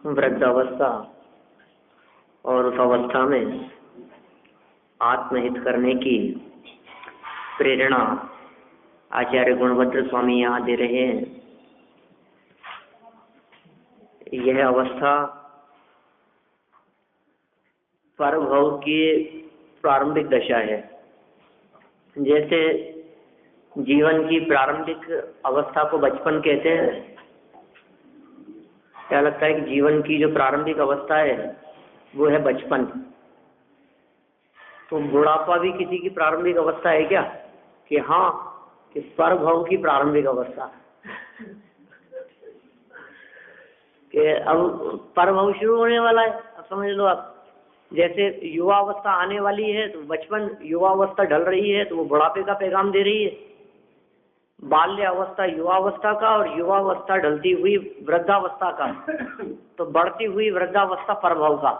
वृद्धावस्था और उस अवस्था में आत्महित करने की प्रेरणा आचार्य गुणभद्र स्वामी यहाँ दे रहे हैं। यह अवस्था परभव की प्रारंभिक दशा है। जैसे जीवन की प्रारंभिक अवस्था को बचपन कहते हैं, क्या लगता है कि जीवन की जो प्रारंभिक अवस्था है वो है बचपन। तो बुढ़ापा भी किसी की प्रारंभिक अवस्था है क्या? कि हाँ, कि परभव की प्रारंभिक अवस्था कि अब परभव शुरू होने वाला है। अब समझ लो आप, जैसे युवा अवस्था आने वाली है तो बचपन, युवा अवस्था ढल रही है तो वो बुढ़ापे का पैगाम दे रही है। बाल्य अवस्था युवावस्था का और युवावस्था ढलती हुई वृद्धावस्था का, तो बढ़ती हुई वृद्धावस्था परभव का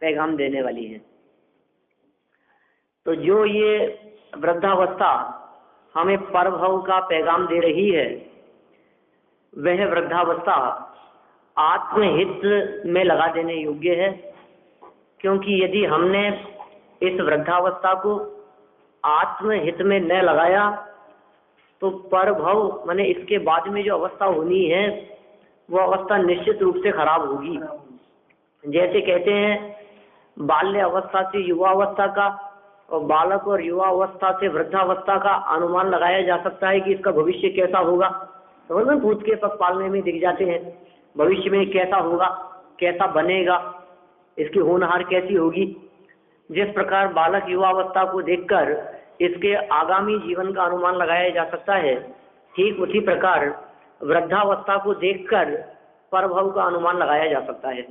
पैगाम देने वाली है। तो जो ये वृद्धावस्था हमें परभव का पैगाम दे रही है, वह वृद्धावस्था आत्महित में लगा देने योग्य है। क्योंकि यदि हमने इस वृद्धावस्था को आत्महित में न लगाया तो परभव माने इसके बाद में जो अवस्था होनी है वो अवस्था निश्चित रूप से खराब होगी। जैसे कहते हैं बाल्य अवस्था से युवावस्था का और बालक और युवा अवस्था से वृद्धावस्था का अनुमान लगाया जा सकता है कि इसका भविष्य कैसा होगा। समझ में भूत के पग पालने में दिख जाते हैं, भविष्य में कैसा होगा, कैसा बनेगा, इसकी होनहार कैसी होगी। जिस प्रकार बालक युवावस्था को देखकर इसके आगामी जीवन का अनुमान लगाया जा सकता है, ठीक उसी प्रकार वृद्धावस्था को देखकर परभव का अनुमान लगाया जा सकता है।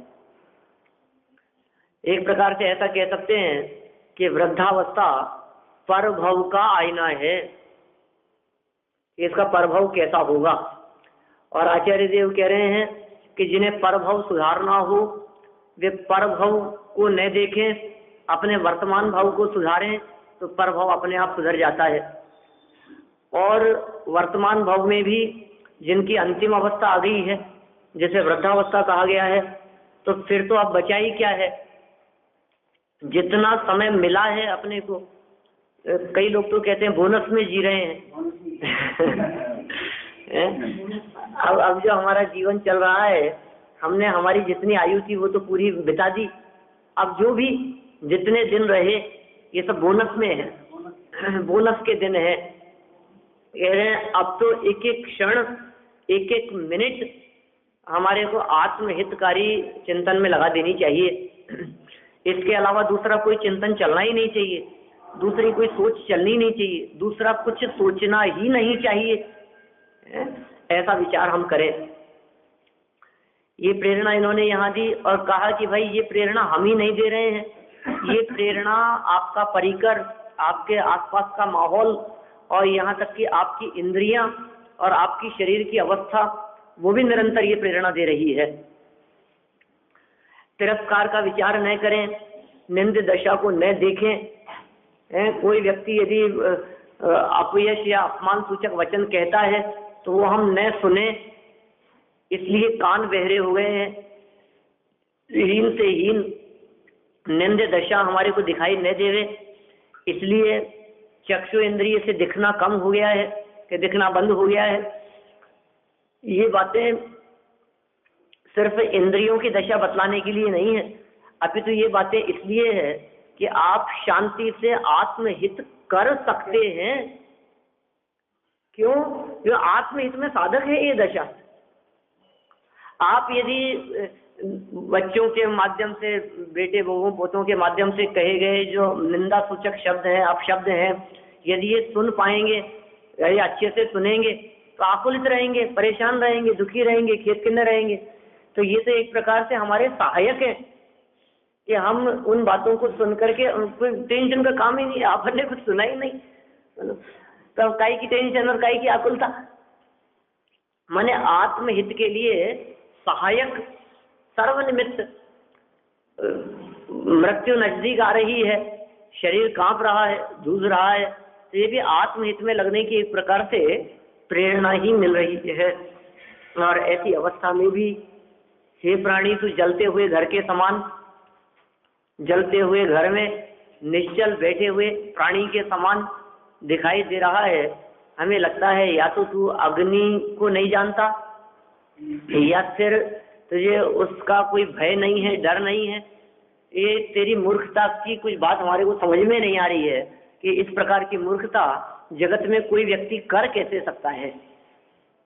एक प्रकार से ऐसा कह सकते हैं कि वृद्धावस्था परभव का आईना है, इसका परभव कैसा होगा। और आचार्य देव कह रहे हैं कि जिन्हें परभव सुधारना हो वे परभव को न देखें, अपने वर्तमान भाव को सुधारें तो परभव अपने आप सुधर जाता है। और वर्तमान भाव में भी जिनकी अंतिम अवस्था आ गई है, जिसे वृद्धावस्था कहा गया है, तो फिर तो अब बचा ही क्या है। जितना समय मिला है अपने को, कई लोग तो कहते हैं बोनस में जी रहे हैं। अब जो हमारा जीवन चल रहा है, हमने हमारी जितनी आयु थी वो तो पूरी बिता दी। अब जो भी जितने दिन रहे ये सब बोनस में है, बोनस के दिन है। कह रहे हैं अब तो एक एक क्षण, एक एक मिनट हमारे को आत्महितकारी चिंतन में लगा देनी चाहिए। इसके अलावा दूसरा कोई चिंतन चलना ही नहीं चाहिए, दूसरी कोई सोच चलनी नहीं चाहिए, दूसरा कुछ सोचना ही नहीं चाहिए। ऐसा विचार हम करें। ये प्रेरणा इन्होंने यहाँ दी और कहा कि भाई ये प्रेरणा हम ही नहीं दे रहे हैं, ये प्रेरणा आपका परिकर, आपके आसपास का माहौल और यहाँ तक कि आपकी इंद्रियां और आपकी शरीर की अवस्था, वो भी निरंतर ये प्रेरणा दे रही है। तिरस्कार का विचार न करें, निंद दशा को न देखें। कोई व्यक्ति यदि अपयश या अपमान सूचक वचन कहता है तो वो हम न सुने, इसलिए कान बहरे हो गए हैं। हीन से हीन निंद दशा हमारे को दिखाई न देवे, इसलिए चक्षु इंद्रिय से दिखना कम हो गया है कि दिखना बंद हो गया है। ये बातें सिर्फ इंद्रियों की दशा बतलाने के लिए नहीं है, अपितु ये बातें इसलिए है कि आप शांति से आत्महित कर सकते हैं। क्यों? जो आत्महित में साधक है ये दशा। आप यदि बच्चों के माध्यम से, बेटे बहुओं पोतों के माध्यम से कहे गए जो निंदा सूचक शब्द हैं, अपशब्द हैं, यदि ये सुन पाएंगे या अच्छे से सुनेंगे तो आकुलित रहेंगे, परेशान रहेंगे, दुखी रहेंगे, खेत खिन्न रहेंगे। तो ये तो एक प्रकार से हमारे सहायक है कि हम उन बातों को सुन करके, कोई टेंशन का काम ही नहीं, आपने कुछ सुना ही नहीं, तो काई की टेंशन और काई की आकुलता। माने आत्महित के लिए सहायक, सर्वनिमित्त। मृत्यु नजदीक आ रही है, शरीर कांप रहा है, जूझ रहा है, तो ये भी आत्महित में लगने की एक प्रकार से प्रेरणा ही मिल रही है। और ऐसी अवस्था में भी हे प्राणी, तू जलते हुए घर के समान, जलते हुए घर में निश्चल बैठे हुए प्राणी के समान दिखाई दे रहा है। हमें लगता है या तो तू अग्नि को नहीं जानता, या फिर तुझे उसका कोई भय नहीं है, डर नहीं है। ये तेरी मूर्खता की कुछ बात हमारे को समझ में नहीं आ रही है कि इस प्रकार की मूर्खता जगत में कोई व्यक्ति कर कैसे सकता है।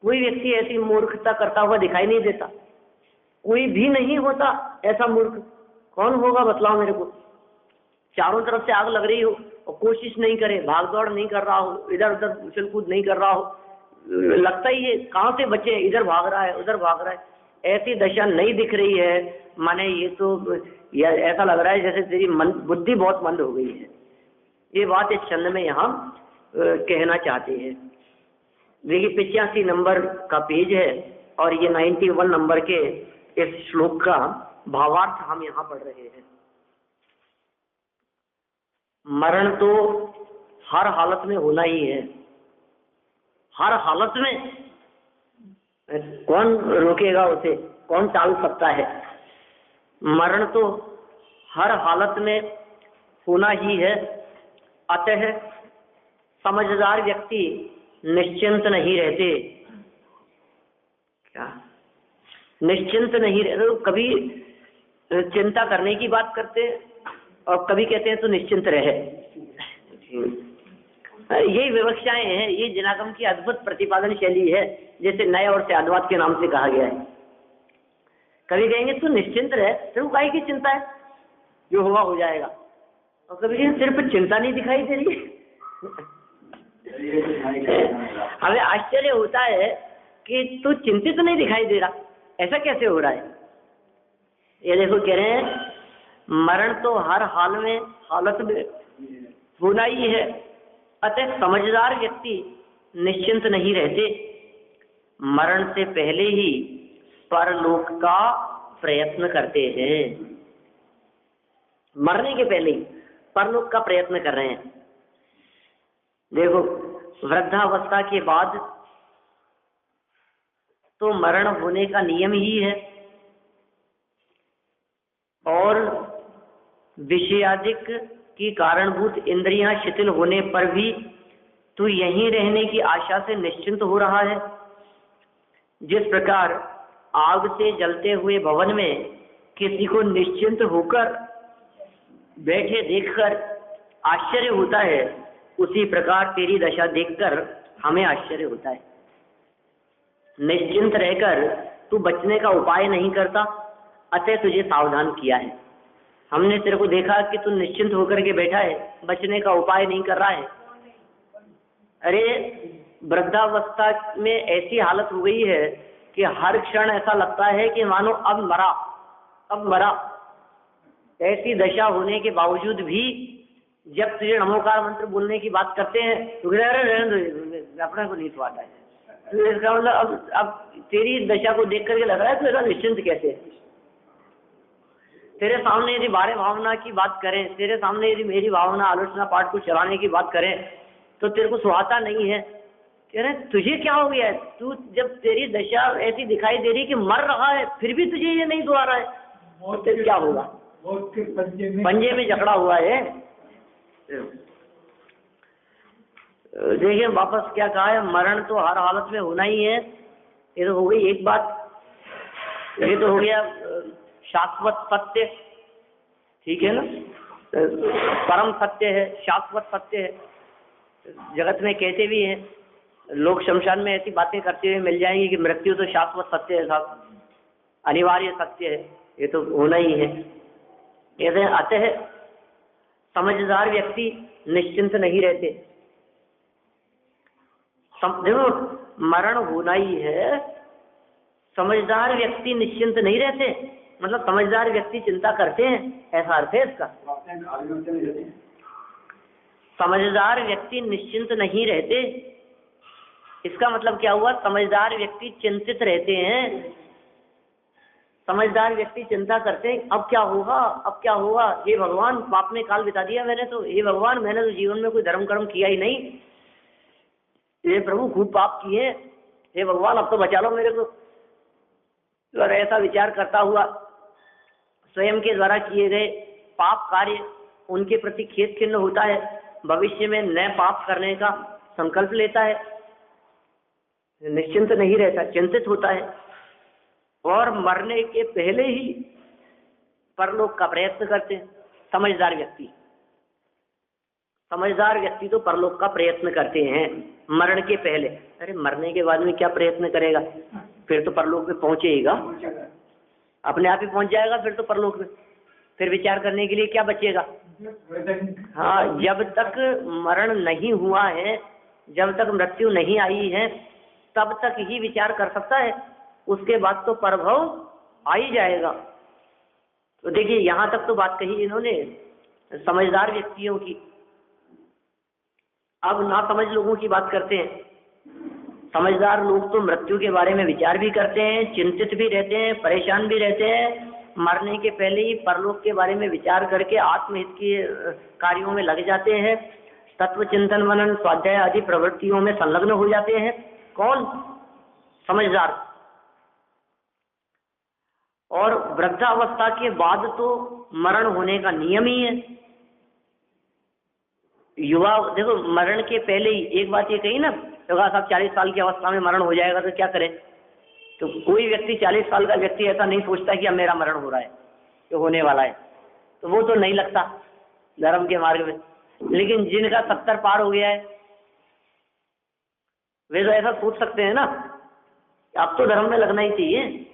कोई व्यक्ति ऐसी मूर्खता करता हुआ दिखाई नहीं देता, कोई भी नहीं होता ऐसा मूर्ख। कौन होगा बतलाओ मेरे को। चारों तरफ से आग लग रही हो और कोशिश नहीं करे, भाग दौड़ नहीं कर रहा हो, इधर उधर उछल कूद नहीं कर रहा हो, लगता ही है कहाँ से बचे, इधर भाग रहा है उधर भाग रहा है, ऐसी दशा नहीं दिख रही है। माने ये तो ऐसा लग रहा है जैसे तेरी बुद्धि बहुत मंद हो गई है। ये बात इस छंद में यहाँ कहना चाहते हैं। देखिए 85 नंबर का पेज है और ये 91 नंबर के इस श्लोक का भावार्थ हम यहाँ पढ़ रहे हैं। मरण तो हर हालत में होना ही है, हर हालत में। कौन रोकेगा उसे, कौन टाल सकता है। मरण तो हर हालत में होना ही है। अतः समझदार व्यक्ति निश्चिंत नहीं रहते। क्या निश्चिंत नहीं रहते? तो कभी चिंता करने की बात करते और कभी कहते हैं तो निश्चिंत रहे। यही विवक्षाएं हैं, ये जिनागम की अद्भुत प्रतिपादन शैली है, जैसे नए और सयादवाद के नाम से कहा गया है। कभी कहेंगे तू निश्चिंत रहे, तेरे को काहे की चिंता है, जो होगा हो जाएगा। और कभी कहेंगे सिर्फ चिंता नहीं दिखाई दे रही। हमें आश्चर्य होता है कि तू चिंतित नहीं दिखाई दे रहा, ऐसा कैसे हो रहा है। ये देखो कह रहे हैं मरण तो हर हाल में, हालत में होना ही है। अतः समझदार व्यक्ति निश्चिंत नहीं रहते, मरण से पहले ही परलोक का प्रयत्न करते हैं। मरने के पहले ही परलोक का प्रयत्न कर रहे हैं। देखो, वृद्धावस्था के बाद तो मरण होने का नियम ही है, और विषयादिक की कारणभूत इंद्रियां शिथिल होने पर भी तू यहीं रहने की आशा से निश्चिंत हो रहा है। जिस प्रकार आग से जलते हुए भवन में किसी को निश्चिंत होकर बैठे देखकर आश्चर्य होता है, उसी प्रकार तेरी दशा देखकर हमें आश्चर्य होता है। निश्चिंत रहकर तू बचने का उपाय नहीं करता, अतः तुझे सावधान किया है। हमने तेरे को देखा कि तू निश्चिंत होकर के बैठा है, बचने का उपाय नहीं कर रहा है। अरे, वृद्धावस्था में ऐसी हालत हो गई है कि हर क्षण ऐसा लगता है कि मानो अब मरा, अब मरा। ऐसी दशा होने के बावजूद भी जब तुझे नमोकार मंत्र बोलने की बात करते हैं तो अपने को नहीं आता है। तो इसका मतलब अब तेरी दशा को देख करके लग रहा है तो ऐसा निश्चिंत कैसे है। तेरे सामने यदि बारे भावना की बात करें, तेरे सामने यदि मेरी भावना आलोचना पाठ को चलाने की बात करें तो तेरे को सुहाता नहीं है। कह रहे तुझे क्या हो गया है, तू जब तेरी दशा ऐसी दिखाई दे रही कि मर रहा है फिर भी तुझे ये नहीं सुहा रहा है, तो तेरे क्या होगा? पंजे में जकड़ा हुआ है। देखिए वापस क्या कहा है, मरण तो हर हालत में होना ही है। ये तो हो गई एक बात, ये तो हो गया शाश्वत सत्य, ठीक है ना, परम सत्य है, शाश्वत सत्य है। जगत में कहते भी हैं लोग, शमशान में ऐसी बातें करते हुए मिल जाएंगे कि मृत्यु तो शाश्वत सत्य है साहब, अनिवार्य सत्य है, ये तो होना ही है। अतः समझदार व्यक्ति निश्चिंत नहीं रहते। देखो, मरण होना ही है, समझदार व्यक्ति निश्चिंत नहीं रहते, मतलब समझदार व्यक्ति चिंता करते हैं, ऐसा अर्थ है इसका। समझदार व्यक्ति निश्चिंत नहीं रहते, इसका मतलब क्या हुआ? समझदार व्यक्ति चिंतित रहते हैं। समझदार व्यक्ति चिंता करते हैं, अब क्या होगा, अब क्या होगा। हे भगवान, पाप में काल बिता दिया मैंने तो, हे भगवान मैंने तो जीवन में कोई धर्म कर्म किया ही नहीं, हे प्रभु खूब पाप किए, हे भगवान अब तो बचा लो मेरे को। और ऐसा विचार करता हुआ स्वयं के द्वारा किए गए पाप कार्य उनके प्रति खेद खिन्न होता है, भविष्य में नए पाप करने का संकल्प लेता है, निश्चिंत नहीं रहता, चिंतित होता है, और मरने के पहले ही परलोक का प्रयत्न करते हैं। समझदार व्यक्ति, समझदार व्यक्ति तो परलोक का प्रयत्न करते हैं मरण के पहले। अरे मरने के बाद में क्या प्रयत्न करेगा, फिर तो परलोक में पहुंचेगा, अपने आप ही पहुंच जाएगा फिर तो परलोक में, फिर विचार करने के लिए क्या बचेगा। हाँ, जब तक मरण नहीं हुआ है, जब तक मृत्यु नहीं आई है, तब तक ही विचार कर सकता है, उसके बाद तो परभव आ ही जाएगा। तो देखिए यहाँ तक तो बात कही इन्होंने समझदार व्यक्तियों की। अब ना समझ लोगों की बात करते हैं। समझदार लोग तो मृत्यु के बारे में विचार भी करते हैं, चिंतित भी रहते हैं, परेशान भी रहते हैं, मरने के पहले ही परलोक के बारे में विचार करके आत्महित के कार्यों में लग जाते हैं, तत्व चिंतन मनन स्वाध्याय आदि प्रवृत्तियों में संलग्न हो जाते हैं। कौन? समझदार। और वृद्धावस्था के बाद तो मरण होने का नियम ही है। युवा देखो, मरण के पहले ही एक बात ये कही ना, योगा साहब 40 साल की अवस्था में मरण हो जाएगा तो क्या करें। तो कोई व्यक्ति 40 साल का व्यक्ति ऐसा नहीं सोचता कि अब मेरा मरण हो रहा है, तो होने वाला है, तो वो तो नहीं लगता धर्म के मार्ग में। लेकिन जिनका 70 पार हो गया है वे तो ऐसा सोच सकते हैं ना, अब तो धर्म में लगना ही चाहिए,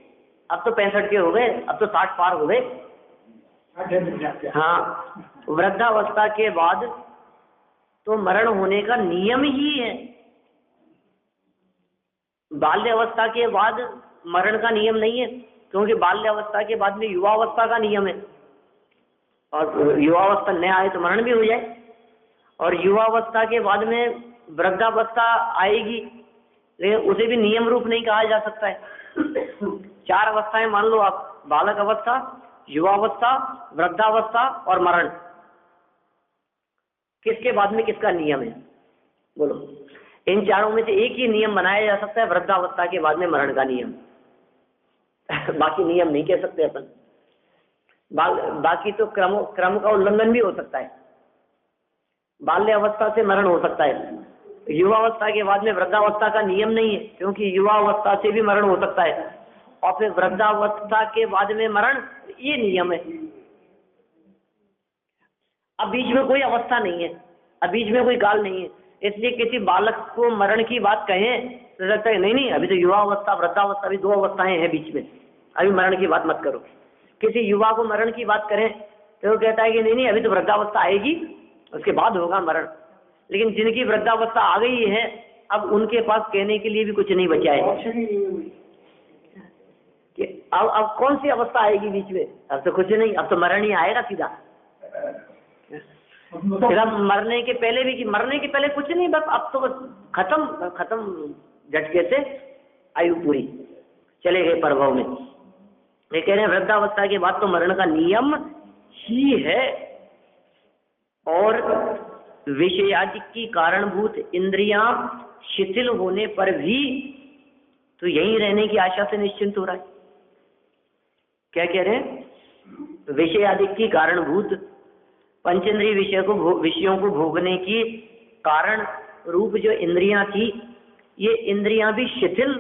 अब तो 65 के हो गए, अब तो 60 पार हो गए। हाँ, वृद्धावस्था के बाद तो मरण होने का नियम ही है। बाल्यावस्था के बाद मरण का नियम नहीं है, क्योंकि बाल्यावस्था के बाद में युवावस्था का नियम है, और युवावस्था न आए तो मरण भी हो जाए, और युवावस्था के बाद में वृद्धावस्था आएगी, लेकिन उसे भी नियम रूप नहीं कहा जा सकता है। 4 अवस्थाएं मान लो आप, बालक अवस्था, युवावस्था, वृद्धावस्था और मरण। किसके बाद में किसका नियम है बोलो? इन चारों में से एक ही नियम बनाया जा सकता है, वृद्धावस्था के बाद में मरण का नियम। बाकी नियम नहीं कह सकते अपन। बाकी तो क्रम का उल्लंघन भी हो सकता है। बाल्य अवस्था से मरण हो सकता है, युवावस्था के बाद में वृद्धावस्था का नियम नहीं है, क्योंकि युवावस्था से भी मरण हो सकता है, और फिर वृद्धावस्था के बाद में मरण, ये नियम है। अब बीच में कोई अवस्था नहीं है, अब बीच में कोई काल नहीं है, इसलिए किसी बालक को मरण की बात कहें तो लगता है नहीं अभी तो युवावस्था वृद्धावस्था, अभी 2 अवस्थाएं हैं बीच में, अभी मरण की बात मत करो। किसी युवा को मरण की बात करें तो वो कहता है कि नहीं अभी तो वृद्धावस्था आएगी, उसके बाद होगा मरण। लेकिन जिनकी वृद्धावस्था आ गई है, अब उनके पास कहने के लिए भी कुछ नहीं बचा है कि अब कौन सी अवस्था आएगी बीच में? अब तो कुछ नहीं, अब तो मरण ही आएगा सीधा। फिर अब मरने के पहले भी कि मरने के पहले कुछ नहीं, बस अब तो बस खत्म झटके से आयु पूरी, चले गए प्रभाव में। ये कह रहे हैं वृद्धावस्था के बाद तो मरण का नियम ही है, और विषयादि की कारणभूत इंद्रियां शिथिल होने पर भी तो यहीं रहने की आशा से निश्चिंत हो रहा है। क्या कह रहे हैं? विषयादि की कारणभूत पंचेंद्रिय विषयों को भोगने की कारण रूप जो इंद्रियां थी, ये इंद्रियां भी शिथिल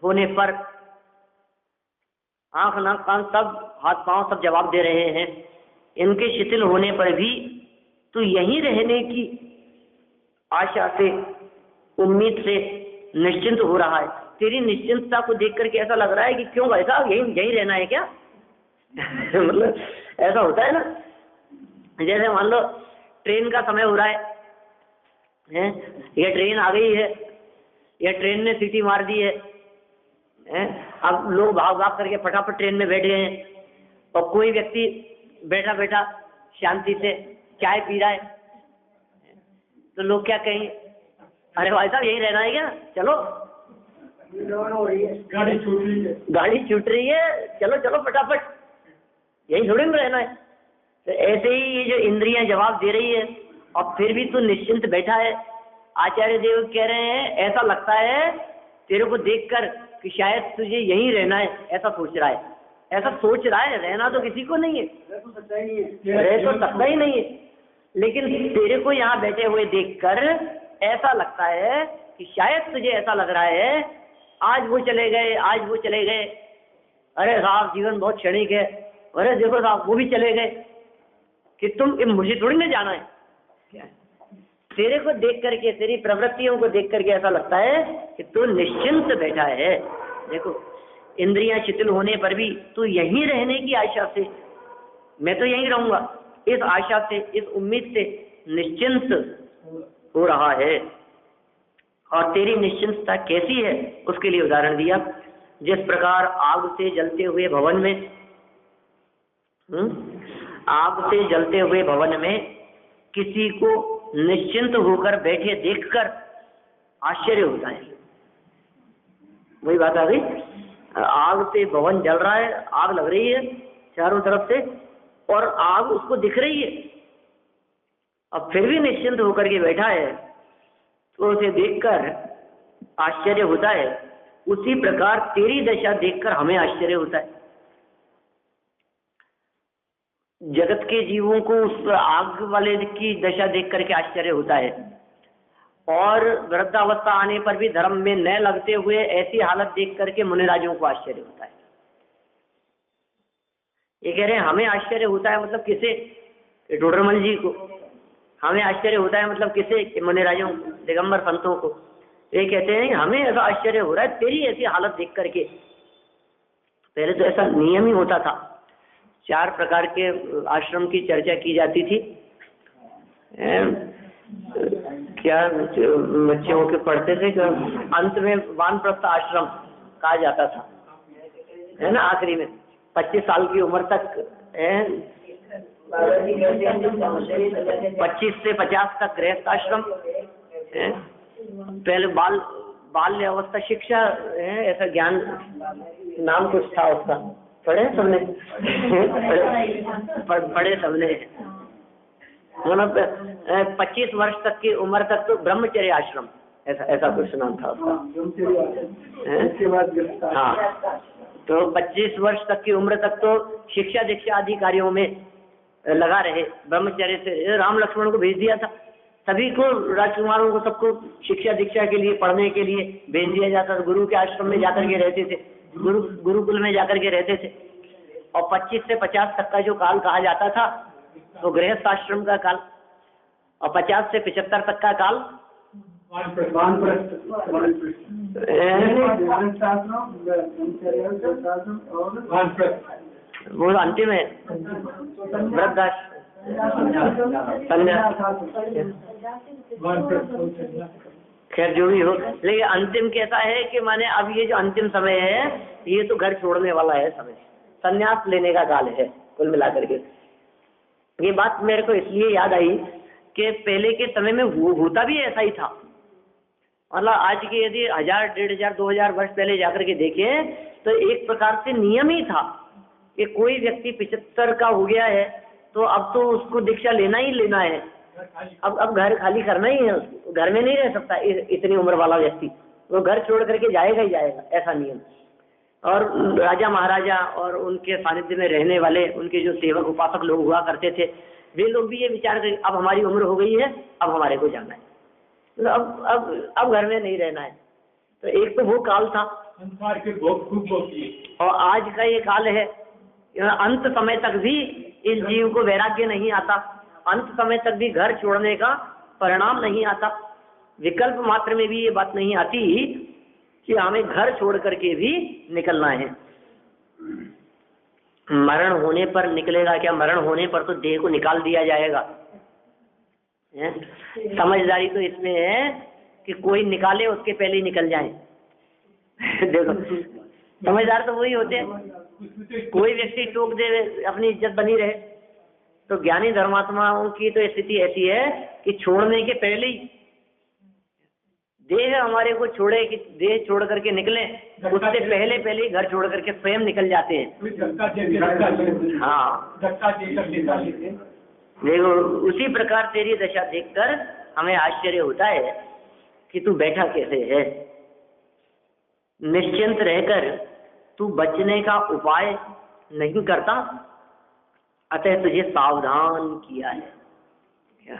होने पर, आंख नाक कान सब हाथ पांव सब जवाब दे रहे हैं, इनके शिथिल होने पर भी तो यहीं रहने की आशा से, उम्मीद से निश्चिंत हो रहा है। तेरी निश्चिंतता को देख करके ऐसा लग रहा है कि क्यों ऐसा, यहीं रहना है क्या? मतलब ऐसा होता है ना, जैसे मान लो ट्रेन का समय हो रहा है, ये ट्रेन आ गई है, या ट्रेन ने सीटी मार दी है, अब लोग भाग भाग करके फटाफट ट्रेन में बैठ गए हैं, और कोई व्यक्ति बैठा बैठा शांति से चाय पी रहा है, तो लोग क्या कहेंगे? अरे भाई साहब यहीं रहना है क्या? चलो गाड़ी छूट रही है, चलो चलो फटाफट, यहीं थोड़ी में रहना है। तो ऐसे ही ये जो इंद्रियां जवाब दे रही है, और फिर भी तू निश्चिंत बैठा है। आचार्य देव कह रहे हैं ऐसा लगता है तेरे को देखकर कि शायद तुझे यहीं रहना है, ऐसा सोच रहा है, ऐसा सोच रहा है। रहना तो किसी को नहीं है, रह तो सकता ही नहीं है, लेकिन तेरे को यहाँ बैठे हुए देखकर ऐसा लगता है कि शायद तुझे ऐसा लग रहा है आज वो चले गए, आज वो चले गए, अरे साहब जीवन बहुत क्षणिक है, अरे देखो साहब वो भी चले गए, कि तुम मुझे थोड़ी ना जाना है। क्या तेरे को देख करके, तेरी प्रवृत्तियों को देख करके ऐसा लगता है कि तू निश्चिंत बैठा है। देखो इंद्रियां शिथिल होने पर भी तू यहीं रहने की आशा से, मैं तो यहीं रहूंगा, इस आशा से, इस उम्मीद से निश्चिंत हो रहा है। और तेरी निश्चिंतता कैसी है उसके लिए उदाहरण दिया, जिस प्रकार आग से जलते हुए भवन में, आग से जलते हुए भवन में किसी को निश्चिंत होकर बैठे देखकर आश्चर्य होता है। वही बात आ गई, आग से भवन जल रहा है, आग लग रही है चारों तरफ से, और आग उसको दिख रही है, अब फिर भी निश्चिंत होकर के बैठा है, तो उसे देखकर आश्चर्य होता है। उसी प्रकार तेरी दशा देखकर हमें आश्चर्य होता है। जगत के जीवों को उस आग वाले की दशा देख करके आश्चर्य होता है, और वृद्धावस्था आने पर भी धर्म में न लगते हुए ऐसी हालत देख करके मुनिराजों को आश्चर्य होता है। ये कह रहे हैं हमें आश्चर्य होता है, मतलब किसे? टोडरमल जी को। हमें आश्चर्य होता है मतलब किसे? मुनिराजों, दिगंबर संतों को। ये कहते हैं हमें ऐसा आश्चर्य हो रहा है तेरी ऐसी हालत देख करके। पहले तो ऐसा नियम ही होता था, 4 प्रकार के आश्रम की चर्चा की जाती थी। क्या बच्चों के पढ़ते थे, अंत में वानप्रस्थ आश्रम कहा जाता था, है ना, आखिरी में 25 साल की उम्र तक, 25 से 50 तक गृहस्थ आश्रम, पहले बाल्य अवस्था शिक्षा है, ऐसा ज्ञान नाम कुछ था उसका, पढ़े सबने? पढ़े सबने। मतलब 25 वर्ष तक की उम्र तक तो ब्रह्मचर्य आश्रम, ऐसा कुछ नाम था उसका। हाँ, तो 25 वर्ष तक की उम्र तक तो शिक्षा दीक्षा आदि कार्यों में लगा रहे। ब्रह्मचर्य से राम लक्ष्मण को भेज दिया था, सभी को, राजकुमारों को, सबको शिक्षा दीक्षा के लिए, पढ़ने के लिए भेज दिया जाता था। गुरु के आश्रम में जाकर के रहते थे, गुरुकुल में जाकर के रहते थे। और 25 से 50 तक का जो काल कहा जाता था तो गृहस्थ आश्रम का काल, और 50 से 75 तक का काल वो अंतिम है, वृद्धाश्रम, खैर जो भी हो, लेकिन अंतिम कैसा है कि माने अब ये जो अंतिम समय है ये तो घर छोड़ने वाला है समय, संन्यास लेने का काल है कुल मिलाकर के। ये बात मेरे को इसलिए याद आई कि पहले के समय में होता भी ऐसा ही था। मतलब आज के यदि 1000, 1500, 2000 वर्ष पहले जाकर के देखें तो एक प्रकार से नियम ही था कि कोई व्यक्ति 75 का हो गया है तो अब तो उसको दीक्षा लेना ही लेना है। अब घर खाली करना ही है उसको, घर में नहीं रह सकता इतनी उम्र वाला व्यक्ति, वो घर छोड़ करके जाएगा ही जाएगा, ऐसा नियम। और राजा महाराजा और उनके सानिध्य में रहने वाले उनके जो सेवक उपासक लोग हुआ करते थे, वे लोग भी ये विचार करते अब हमारी उम्र हो गई है, अब हमारे को जाना है, तो अब घर में नहीं रहना है। तो एक तो वो काल था संसार के भोग खूब होती, और आज का ये काल है अंत समय तक भी इस जीव को वैराग्य नहीं आता, अंत समय तक भी घर छोड़ने का परिणाम नहीं आता, विकल्प मात्र में भी ये बात नहीं आती कि हमें घर छोड़ करके भी निकलना है। मरण होने पर निकलेगा क्या? मरण होने पर तो देह को निकाल दिया जाएगा। समझदारी तो इसमें है कि कोई निकाले उसके पहले ही निकल जाए। देखो समझदार तो वही होते हैं, कोई व्यक्ति टोक दे अपनी इज्जत बनी रहे, तो ज्ञानी धर्मात्माओं की तो स्थिति ऐसी है कि छोड़ने के पहले ही देह हमारे को छोड़े कि देह छोड़ करके निकले, उससे पहले ही घर छोड़ करके स्वयं निकल जाते हैं। हाँ देखो, उसी प्रकार तेरी दशा देखकर हमें आश्चर्य होता है कि तू बैठा कैसे है। निश्चिंत रहकर तू बचने का उपाय नहीं करता, अतः तुझे सावधान किया है। क्या?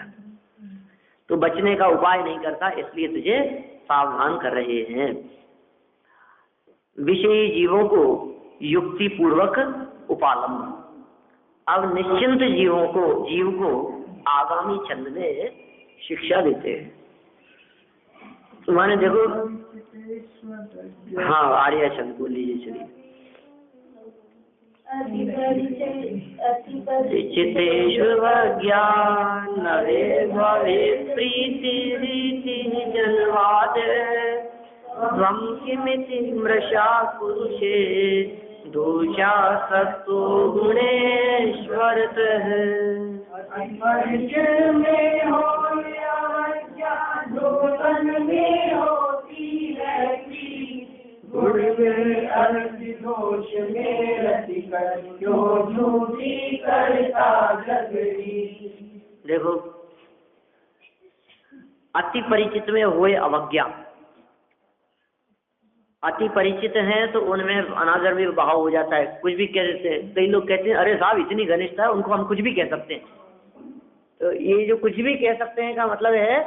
तो बचने का उपाय नहीं करता इसलिए तुझे सावधान कर रहे हैं। विषयी जीवों को युक्ति पूर्वक उपालंब। अब निश्चिंत जीव को आगामी छंद में शिक्षा देते हैं। तुम्हारे देखो, हाँ आर्य छंद बोल लीजिए, चलिए। चितेष्वज्ञानवे भवे प्रीति रीति जन्माद त्वं किमिति मृषा पुरुषे दोषा सत्तो गुणेश्वरतः। देखो, अति परिचित में हुए अवज्ञा, अति परिचित हैं तो उनमें अनादर भी बहाव हो जाता है। कुछ भी कह देते हैं, कई लोग कहते हैं अरे साहब इतनी घनिष्ठता है, उनको हम कुछ भी कह सकते हैं। तो ये जो कुछ भी कह सकते हैं का मतलब है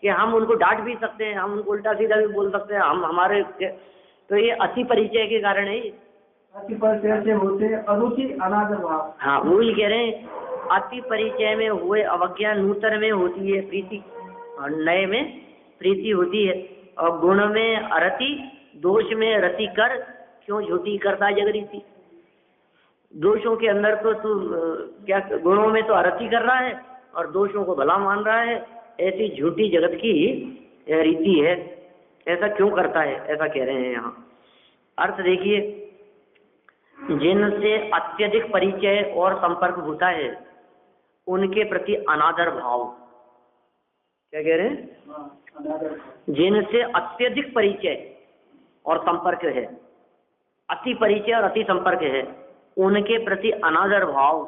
कि हम उनको डांट भी सकते हैं, हम उनको उल्टा सीधा भी बोल सकते हैं, हम हमारे, तो ये अति परिचय के कारण है। अति परिचय से होते अरुचि अनादर भाव। हाँ वही कह रहे हैं, अति परिचय में हुए अवज्ञा नूतन में होती है प्रीति, और नए में प्रीति होती है। और गुण में अरति, दोष में रति कर, क्यों झूठी करता जगरीति। दोषों के अंदर तो तू क्या, गुणों में तो अरति कर रहा है और दोषों को भला मान रहा है, ऐसी झूठी जगत की रीति है। ऐसा क्यों करता है, ऐसा कह रहे हैं यहाँ। अर्थ देखिए, जिनसे अत्यधिक परिचय और संपर्क होता है उनके प्रति अनादर भाव। क्या कह रहे हैं? जिनसे अत्यधिक परिचय और संपर्क है, अति परिचय और अति संपर्क है उनके प्रति अनादर भाव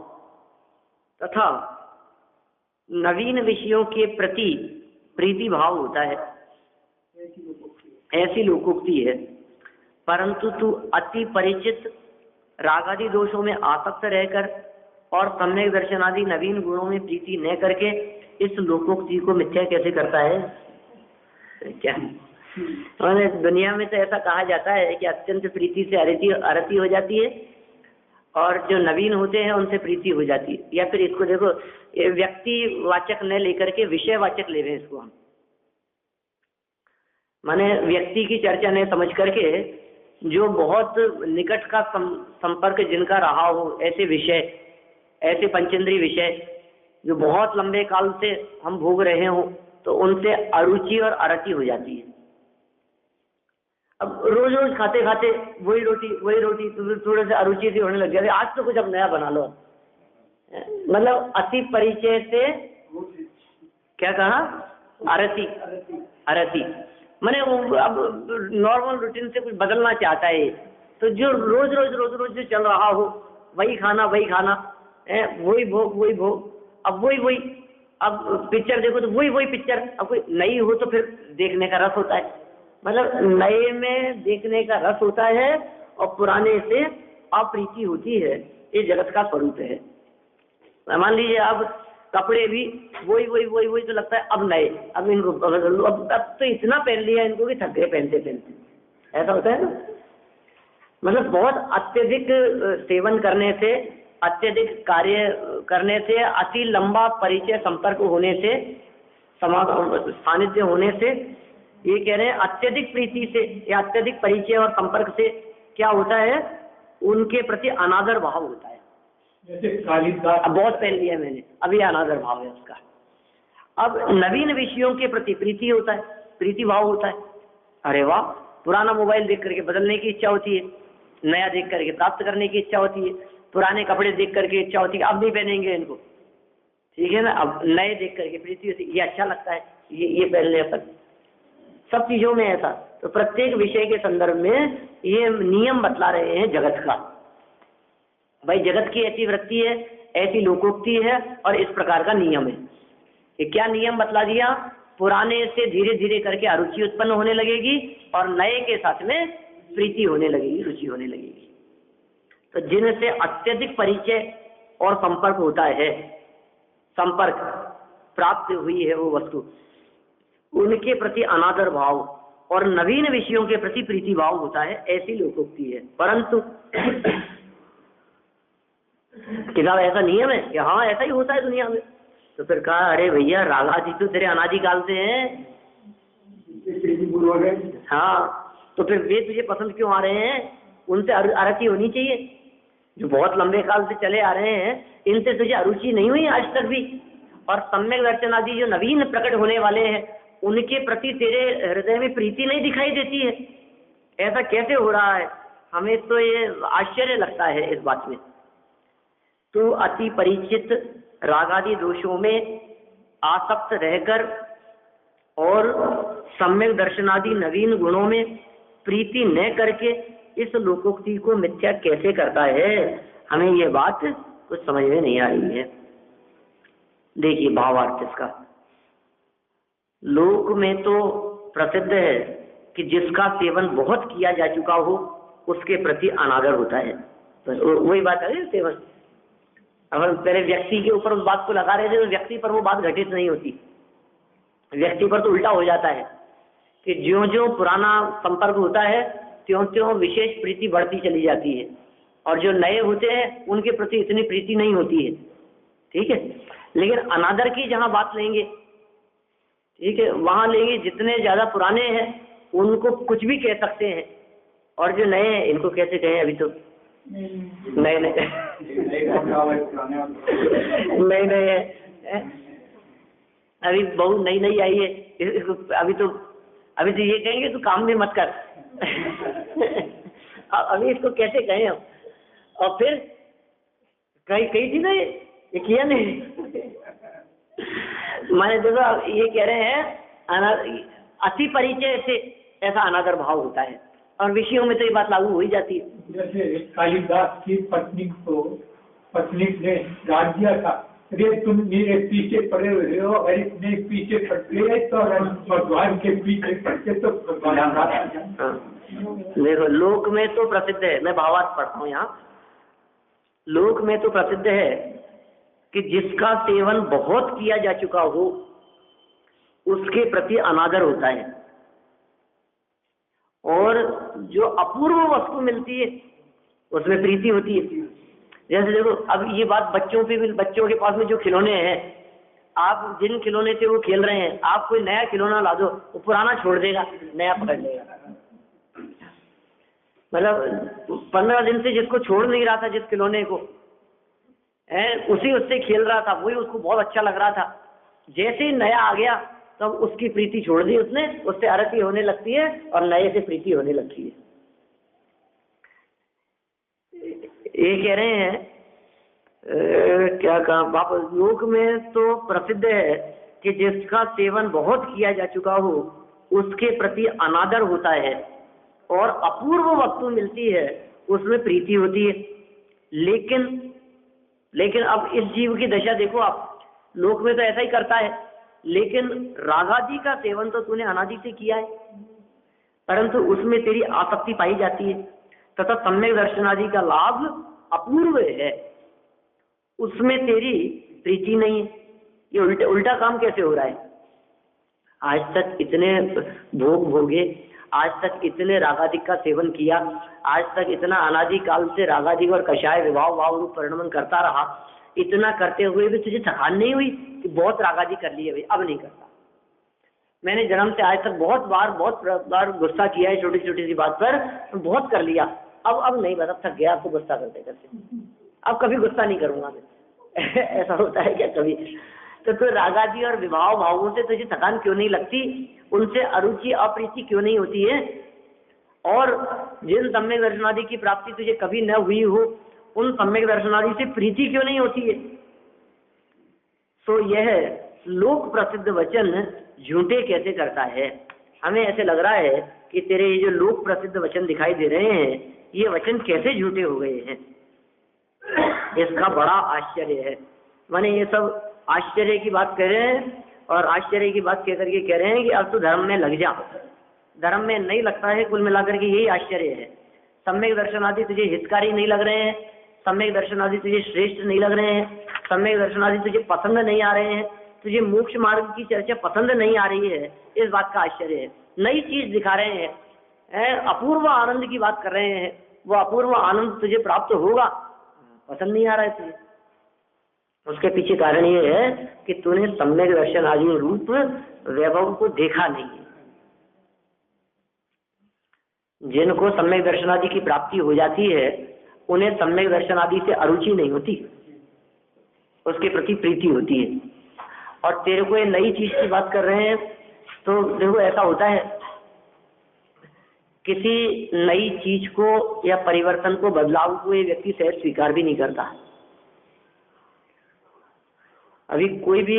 तथा नवीन विषयों के प्रति प्रीति भाव होता है, ऐसी लोकोक्ति है। परंतु तू अति परिचित रागादि दोषों में आसक्त रहकर और सम्यक दर्शन आदि नवीन गुणों में प्रीति न करके इस लोकोक्ति को मिथ्या कैसे करता है? क्या मैंने दुनिया में तो ऐसा कहा जाता है कि अत्यंत प्रीति से अरति हो जाती है और जो नवीन होते हैं उनसे प्रीति हो जाती है। या फिर इसको देखो, व्यक्ति वाचक न लेकर के विषय वाचक ले रहे हैं इसको हम, माने व्यक्ति की चर्चा ने समझ करके जो बहुत निकट का संपर्क जिनका रहा हो, ऐसे विषय, ऐसे पंचेंद्रीय विषय जो बहुत लंबे काल से हम भोग रहे हो, तो उनसे अरुचि और अरति हो जाती है। अब रोज रोज खाते खाते वही रोटी तो थोड़े से अरुचि से होने लग जाती है। आज तो कुछ अब नया बना लो, मतलब अति परिचय से क्या कहा, अरति मैंने अब नॉर्मल रूटीन से कुछ बदलना चाहता है, तो जो रोज रोज जो चल रहा हो, वही खाना वही भोग, अब वही अब पिक्चर देखो तो वही पिक्चर, अब कोई नई हो तो फिर देखने का रस होता है, मतलब नए में देखने का रस होता है और पुराने से अप्रीति होती है। ये जगत का स्वरूप है। मान लीजिए अब कपड़े भी वही तो लगता है अब नए, अब इनको बदल लो, अब तो इतना पहन लिया इनको कि थक गए पहनते, ऐसा होता है ना। मतलब बहुत अत्यधिक सेवन करने से, अत्यधिक कार्य करने से, अति लंबा परिचय संपर्क होने से, सानिध्य होने से, ये कह रहे हैं अत्यधिक प्रीति से या अत्यधिक परिचय और संपर्क से क्या होता है, उनके प्रति अनादर भाव होता है। जैसे कालिदास, अब बहुत पहन लिया मैंने, अभी अनादर भाव है उसका। अब नवीन विषयों के प्रति प्रीति होता है, प्रीति भाव होता है। अरे वाह, पुराना मोबाइल देख करके बदलने की इच्छा होती है, नया देख करके प्राप्त करने की इच्छा होती है, पुराने कपड़े देख करके इच्छा होती है अब नहीं पहनेंगे इनको, ठीक है ना। अब नए देख करके प्रीति होती है, ये अच्छा लगता है, ये पहनने पर। सब चीजों में ऐसा, तो प्रत्येक विषय के संदर्भ में ये नियम बतला रहे हैं जगत का। भाई जगत की ऐसी वृत्ति है, ऐसी लोकोक्ति है और इस प्रकार का नियम है। ये क्या नियम बतला दिया, पुराने से धीरे धीरे करके अरुचि उत्पन्न होने लगेगी और नए के साथ में प्रीति होने लगेगी, रुचि होने लगेगी। तो जिनसे अत्यधिक परिचय और संपर्क होता है, संपर्क प्राप्त हुई है वो वस्तु, उनके प्रति अनादर भाव और नवीन विषयों के प्रति प्रीति भाव होता है, ऐसी लोकोक्ति है। परंतु किताब ऐसा नियम है कि हाँ ऐसा ही होता है दुनिया में। तो फिर कहा, अरे भैया रागादि तो तेरे अनादिकाल से हैं, हाँ, तो फिर वे तुझे पसंद क्यों आ रहे हैं? उनसे अरुचि होनी चाहिए। जो बहुत लंबे काल से चले आ रहे हैं, इनसे तुझे अरुचि नहीं हुई आज तक भी। और सम्यक दर्शन आदि जो नवीन प्रकट होने वाले हैं, उनके प्रति तेरे हृदय में प्रीति नहीं दिखाई देती है। ऐसा कैसे हो रहा है? हमें तो ये आश्चर्य लगता है इस बात में। तो अति परिचित रागादि दोषों में आसक्त रहकर और सम्यक दर्शनादि नवीन गुणों में प्रीति न करके इस लोकोक्ति को मिथ्या कैसे करता है? हमें ये बात कुछ समझ में नहीं आ रही है। देखिए भावार्थ इसका, लोक में तो प्रसिद्ध है कि जिसका सेवन बहुत किया जा चुका हो उसके प्रति अनादर होता है। तो वही बात है सेवन। अगर पहले व्यक्ति के ऊपर उस बात को लगा रहे थे तो व्यक्ति पर वो बात घटित नहीं होती, व्यक्ति पर तो उल्टा हो जाता है कि ज्यों ज्यों पुराना संपर्क होता है त्यों त्यों विशेष प्रीति बढ़ती चली जाती है, और जो नए होते हैं उनके प्रति इतनी प्रीति नहीं होती है। ठीक है, लेकिन अनादर की जहाँ बात लेंगे, ठीक है, वहाँ लेंगे जितने ज्यादा पुराने हैं उनको कुछ भी कह सकते हैं, और जो नए हैं इनको कैसे कहें? अभी तो नए है, अभी बहुत नई आई है, इसको अभी तो ये कहेंगे तो काम में मत कर अभी इसको कैसे कहें हम? और फिर कही थी ना ये किया नहीं मैंने देखो ये कह रहे हैं अति परिचय से ऐसा अनादर भाव होता है। और विषयों में तो ये बात लागू हो ही जाती है। जैसे कालिदास की पत्नी ने डांट दिया था, अरे तुम मेरे पीछे पड़े हुए हो, अरे इतने पीछे पड़ते तो भगवान के पीछे पड़ते तो भगवान। हाँ, देखो लोक में तो प्रसिद्ध है, मैं भावार्थ पढ़ता हूँ यहाँ। लोक में तो प्रसिद्ध है कि जिसका सेवन बहुत किया जा चुका हो उसके प्रति अनादर होता है, और जो अपूर्व वस्तु मिलती है उसमें प्रीति होती है। जैसे देखो अब ये बात बच्चों पे भी, बच्चों के पास में जो खिलौने हैं, आप जिन खिलौने से वो खेल रहे हैं, आप कोई नया खिलौना ला दो, वो पुराना छोड़ देगा, नया पकड़ लेगा। मतलब 15 दिन से जिसको छोड़ नहीं रहा था, जिस खिलौने को उसी उससे खेल रहा था, वही उसको बहुत अच्छा लग रहा था। जैसे ही नया आ गया तब उसकी प्रीति छोड़ दी उसने, उससे अरति होने लगती है और नए से प्रीति होने लगती है। ये कह रहे हैं क्या कहा वापस, योग में तो प्रसिद्ध है कि जिसका सेवन बहुत किया जा चुका हो उसके प्रति अनादर होता है, और अपूर्व वस्तु मिलती है उसमें प्रीति होती है। लेकिन अब इस जीव की दशा देखो आप, लोक में तो ऐसा ही करता है, लेकिन रागादि का सेवन तो तूने अनादि से किया है, परंतु उसमें तेरी आसक्ति पाई जाती है, तथा सम्यक दर्शनादि का लाभ अपूर्व है, उसमें तेरी प्रीति नहीं है। ये उल्टा काम कैसे हो रहा है? आज तक इतने भोग भोगे, आज तक इतने रागादिक का सेवन किया, आज तक इतना अनादि काल से रागादिक और कषाय विभाव भाव रूप परिणमन करता रहा, इतना करते हुए भी तुझे थकान नहीं हुई कि बहुत रागादि कर लिए भाई, अब नहीं करता। मैंने जन्म से आज तक बहुत बार गुस्सा किया है छोटी छोटी सी बात पर, बहुत कर लिया, अब नहीं, बस अब थक गया, आपको गुस्सा करते करते, अब कभी गुस्सा नहीं करूंगा मैं। ऐसा होता है क्या कभी? तो रागादि और विभाव भावों से तुझे थकान क्यों नहीं लगती? उनसे अरुचि अप्रीति क्यों नहीं होती है? और जिन सम्यक दर्शनादि की प्राप्ति तुझे कभी न हुई हो, उन सम्यक दर्शनादि से प्रीति क्यों नहीं होती है? तो यह लोक प्रसिद्ध वचन झूठे कैसे करता है? हमें ऐसे लग रहा है कि तेरे ये जो लोक प्रसिद्ध वचन दिखाई दे रहे हैं, ये वचन कैसे झूठे हो गए हैं, इसका बड़ा आश्चर्य है। माने ये सब आश्चर्य की बात कर रहे हैं, और आश्चर्य की बात कह करके कह रहे हैं कि अब तो धर्म में लग जा। धर्म में नहीं लगता है, कुल मिलाकर के यही आश्चर्य है। सम्यक दर्शन आदि तुझे हितकारी नहीं लग रहे हैं, सम्यक दर्शन आदि तुझे श्रेष्ठ नहीं लग रहे हैं, सम्यक दर्शन आदि तुझे पसंद नहीं आ रहे हैं, तुझे मोक्ष मार्ग की चर्चा पसंद नहीं आ रही है, इस बात का आश्चर्य है। नई चीज दिखा रहे हैं, अपूर्व आनंद की बात कर रहे हैं, वो अपूर्व आनंद तुझे प्राप्त होगा, पसंद नहीं आ रहा है तुझे। उसके पीछे कारण ये है कि तूने सम्यक दर्शन आदि रूप वैभव को देखा नहीं है। जिनको सम्यक दर्शन आदि की प्राप्ति हो जाती है, उन्हें सम्यक दर्शन आदि से अरुचि नहीं होती, उसके प्रति प्रीति होती है। और तेरे को ये नई चीज की बात कर रहे हैं, तो देखो ऐसा होता है, किसी नई चीज को या परिवर्तन को, बदलाव को ये व्यक्ति सहज स्वीकार भी नहीं करता। अभी कोई भी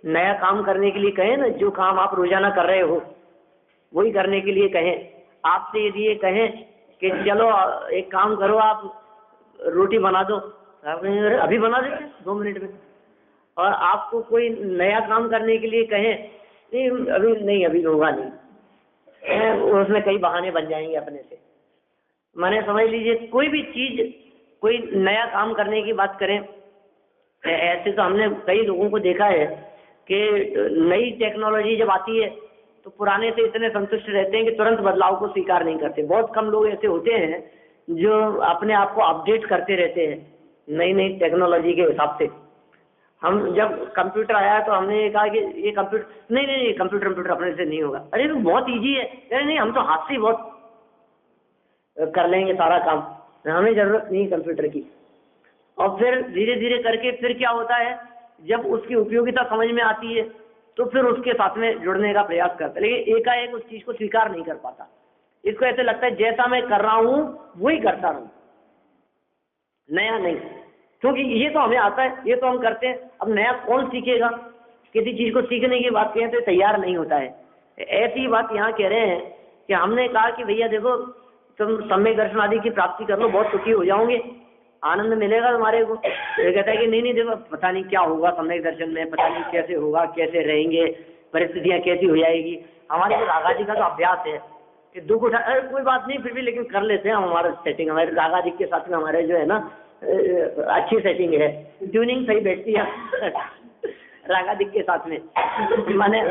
नया काम करने के लिए कहें ना, जो काम आप रोजाना कर रहे हो वही करने के लिए कहें, आपसे यदि ये कहें कि चलो एक काम करो, आप रोटी बना दो, आप कहेंगे अरे अभी बना देते 2 मिनट में। और आपको कोई नया काम करने के लिए कहें, नहीं अभी नहीं, अभी होगा नहीं, उसमें कई बहाने बन जाएंगे अपने से। माने समझ लीजिए, कोई भी चीज, कोई नया काम करने की बात करें, ऐसे तो हमने कई लोगों को देखा है कि नई टेक्नोलॉजी जब आती है तो पुराने से इतने संतुष्ट रहते हैं कि तुरंत बदलाव को स्वीकार नहीं करते। बहुत कम लोग ऐसे होते हैं जो अपने आप को अपडेट करते रहते हैं नई नई टेक्नोलॉजी के हिसाब से। हम जब कंप्यूटर आया तो हमने कहा कि ये कंप्यूटर नहीं, कंप्यूटर अपने से नहीं होगा, अरे तो बहुत ईजी है, अरे नहीं हम तो हाथ से बहुत कर लेंगे सारा काम, हमें जरूरत नहीं कंप्यूटर की। और फिर धीरे धीरे करके फिर क्या होता है, जब उसकी उपयोगिता समझ में आती है तो फिर उसके साथ में जुड़ने का प्रयास करता है, लेकिन एकाएक उस चीज को स्वीकार नहीं कर पाता। इसको ऐसे लगता है जैसा मैं कर रहा हूं वही करता रहूं, नया नहीं, क्योंकि ये तो हमें आता है, ये तो हम करते हैं, अब नया कौन सीखेगा? किसी चीज को सीखने की बात कहें तो तैयार नहीं होता है। ऐसी बात यहाँ कह रहे हैं कि हमने कहा कि भैया देखो तुम सम्यक दर्शन आदि की प्राप्ति कर लो, बहुत सुखी हो जाओगे, आनंद मिलेगा तुम्हारे को। ये कहता है कि नहीं नहीं देखो पता नहीं क्या होगा सम्यक दर्शन में, पता नहीं कैसे होगा, कैसे रहेंगे, परिस्थितियां कैसी हो जाएगी। हमारे को रागा जी का तो अभ्यास है कि दुख उठा, अरे कोई बात नहीं फिर भी लेकिन कर लेते हैं हम हमारा सेटिंग, हमारे रागा जी के साथ में हमारे जो है ना अच्छी सेटिंग है, ट्यूनिंग सही बैठती है रागा जी के साथ में। माने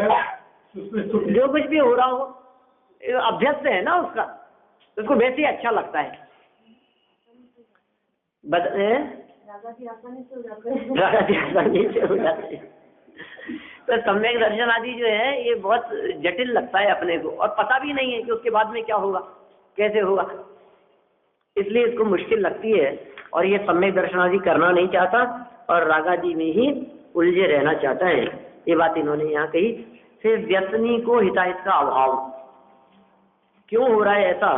जो कुछ भी हो रहा हो अभ्यस्त है ना उसका, उसको वैसे ही अच्छा लगता है। रागा जी आसानी से हो जाते हैं। तो सम्यक दर्शन आदि जो है ये बहुत जटिल लगता है अपने को, और पता भी नहीं है कि उसके बाद में क्या होगा, कैसे होगा, इसलिए इसको मुश्किल लगती है। और ये सम्यक दर्शन आदि करना नहीं चाहता और रागा जी में ही उलझे रहना चाहता है, ये बात इन्होंने यहाँ कही। फिर व्यसनी को हिताहित का अभाव, क्यों हो रहा है ऐसा?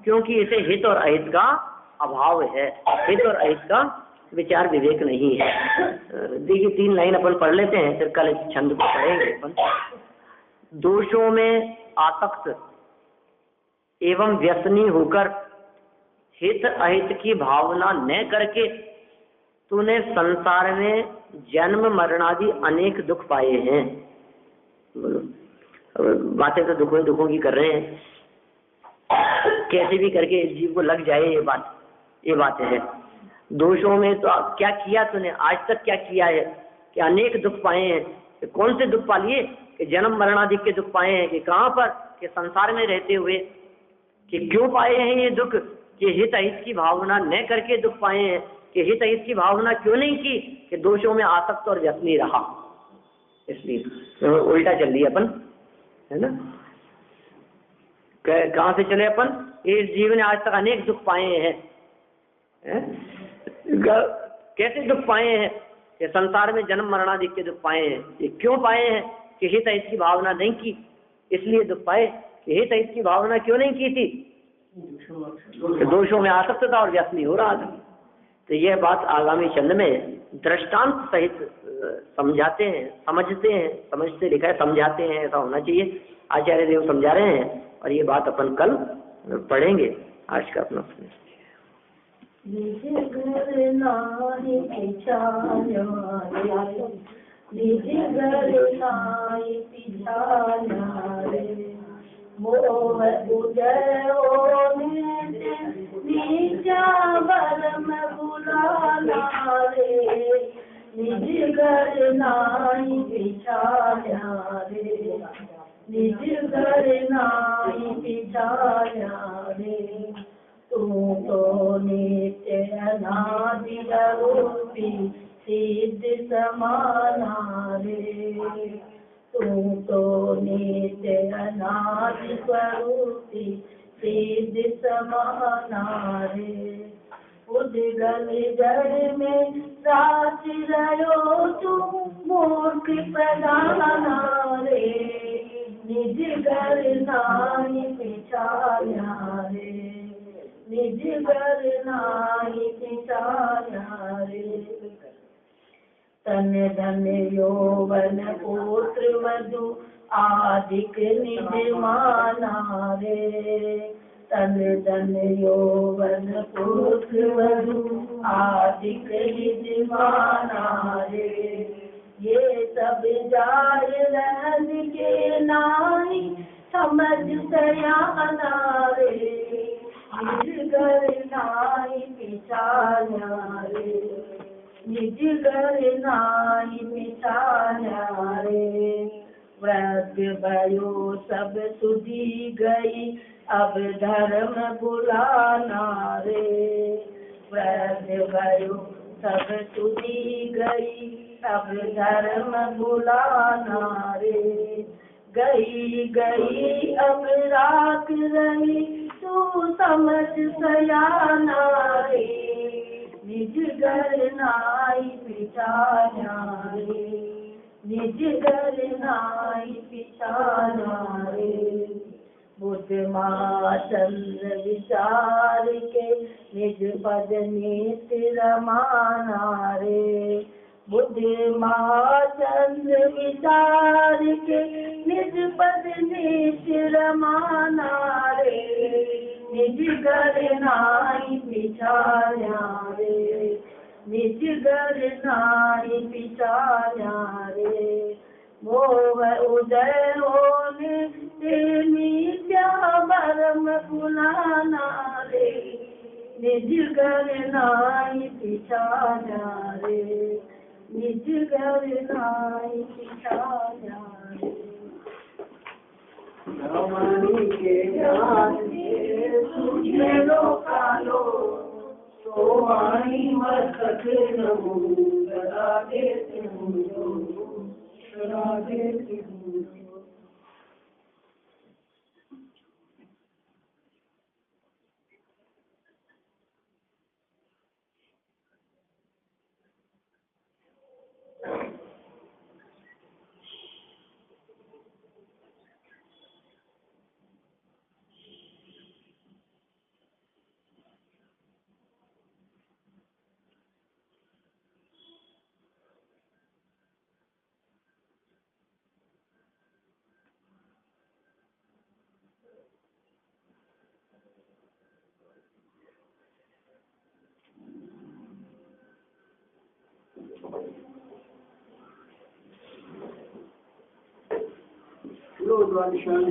क्योंकि इसे हित और अहित का अभाव है, हित और अहित का विचार विवेक नहीं है। देखिए 3 लाइन अपन पढ़ लेते हैं, फिर कल इस छंद को पढ़ेंगे अपन। दोषों में आसक्त एवं व्यसनी होकर हित अहित की भावना न करके तूने संसार में जन्म मरणादि अनेक दुख पाए हैं। बोलो, बातें तो दुखों की कर रहे हैं, कैसे भी करके इस जीव को लग जाए ये बात है। दोषों में तो क्या किया तूने, आज तक क्या किया है कि अनेक दुख पाए हैं। कौन से दुख पा लिए? कि जन्म मरणादि के दुख पाए हैं। कि कहाँ पर? कि संसार में रहते हुए। कि क्यों पाए हैं ये दुख? कि हित अहित की भावना न करके दुख पाए हैं। कि हित अहित की भावना क्यों नहीं की? कि दोषों में आसक्त और व्यसनी रहा, इसलिए तो उल्टा चल दिया अपन, है ना। कहाँ से चले अपन? इस जीवन ने आज तक अनेक दुख पाए हैं। कैसे दुख पाए हैं? कि संसार में जन्म मरणादि के दुख पाए हैं। ये क्यों पाए हैं? कि हित हित की भावना नहीं की, इसलिए दुख पाए। कि हित हित की भावना क्यों नहीं की थी? दोषों में आसक्त था और व्यसनी हो रहा था। तो यह बात आगामी छंद में दृष्टांत सहित समझाते हैं, समझते लिखा है, समझाते हैं, ऐसा होना चाहिए। आचार्य देव समझा रहे हैं और ये बात अपन कल पढ़ेंगे। आज का अपना निज घर नाहि पिछान्या रे, मोह उदयो नीचा बरम बुलाना रे। निज घर नाहि पिछान्या रे, निज घर नाहि पिछान्या रे। तू तो नित्य अनादि रूपी सिद्ध समाना रे। तू तो नित्य अनादि स्वरूपी सिद्ध समाना रे। उद्गल जड़ में राशि रहो तू मूर्ति प्रधाना रे। निज घर नाहि पिछान्या रे, निज घर नाहि पिछान्या रे। तन धन यौवन पुत्र वधु आदिक निज माना रे। तन धन यौवन पुत्र वधु आदिक निज माना रे। ये सब जाय रहन के नाहि समझ सयाना रे। निज घर नाहि पिछान्या रे, निज घर नाहि पिछान्या रे। वृद्ध भयो सब सुधी गई अब धर्म बुलाना रे। वृद्ध भयो सब सुधी गई अब धर्म बुलाना रे। गई गई अब राख रही तू समझ सयाना रे। निज घर नाहि पिछान्या रे, निज घर नाहि पिछान्या रे। बुद्ध माँ चंद्र विचार के निज पद नेत्र रमाना रे। बुद्ध माँ चंद्र विचार के निज पद नेत्र रमाना रे। निज घर नाई पिछाया रे, निज घर नाई पिछाया रे। मोह उदय होने से नित्या बरम बुलाना रे, निज घर नाई पिछाया रे, निज घर नाई पिछाया रे। रमणी के ज्ञान से तुझे रोकालो, तो वाणी मस्तक नमो सदा देते हूँ, सदा देते हूँ। रोज वाली शाम